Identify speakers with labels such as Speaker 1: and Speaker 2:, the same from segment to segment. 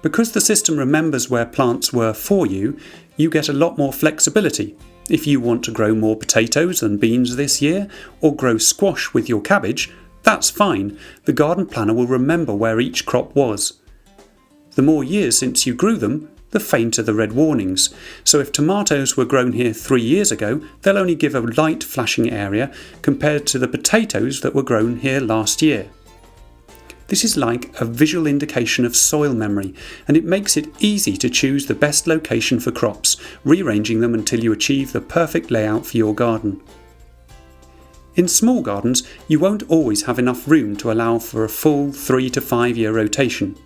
Speaker 1: Because the system remembers where plants were for you, you get a lot more flexibility. If you want to grow more potatoes and beans this year, or grow squash with your cabbage, that's fine. The garden planner will remember where each crop was. The more years since you grew them, the fainter the red warnings. So if tomatoes were grown here 3 years ago, they'll only give a light flashing area compared to the potatoes that were grown here last year. This is like a visual indication of soil memory, and it makes it easy to choose the best location for crops, rearranging them until you achieve the perfect layout for your garden. In small gardens, you won't always have enough room to allow for a full 3 to 5 year rotation.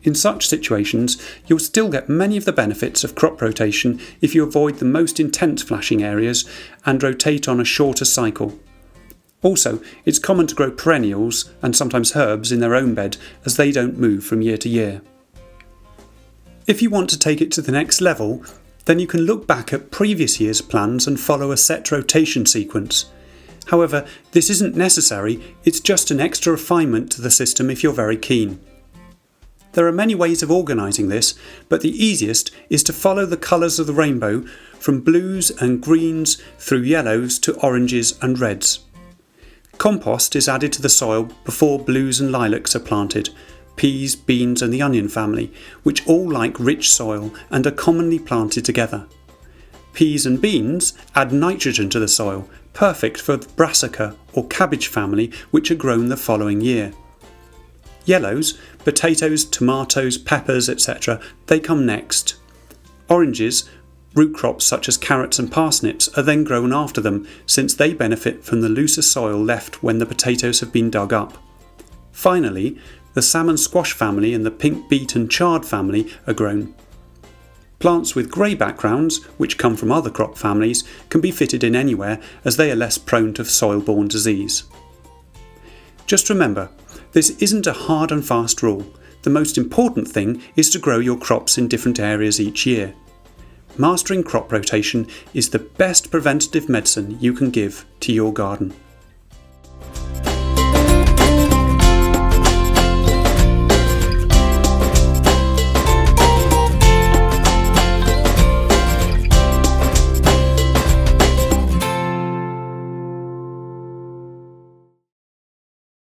Speaker 1: In such situations, you'll still get many of the benefits of crop rotation if you avoid the most intense flashing areas and rotate on a shorter cycle. Also, it's common to grow perennials and sometimes herbs in their own bed as they don't move from year to year. If you want to take it to the next level, then you can look back at previous year's plans and follow a set rotation sequence. However, this isn't necessary, it's just an extra refinement to the system if you're very keen. There are many ways of organising this, but the easiest is to follow the colours of the rainbow from blues and greens through yellows to oranges and reds. Compost is added to the soil before blues and lilacs are planted, peas, beans and the onion family, which all like rich soil and are commonly planted together. Peas and beans add nitrogen to the soil, perfect for the brassica or cabbage family, which are grown the following year. Yellows, potatoes, tomatoes, peppers, etc., they come next. Oranges, root crops such as carrots and parsnips, are then grown after them, since they benefit from the looser soil left when the potatoes have been dug up. Finally, the salmon squash family and the pink beet and chard family are grown. Plants with grey backgrounds, which come from other crop families, can be fitted in anywhere as they are less prone to soil-borne disease. Just remember, this isn't a hard and fast rule. The most important thing is to grow your crops in different areas each year. Mastering crop rotation is the best preventative medicine you can give to your garden.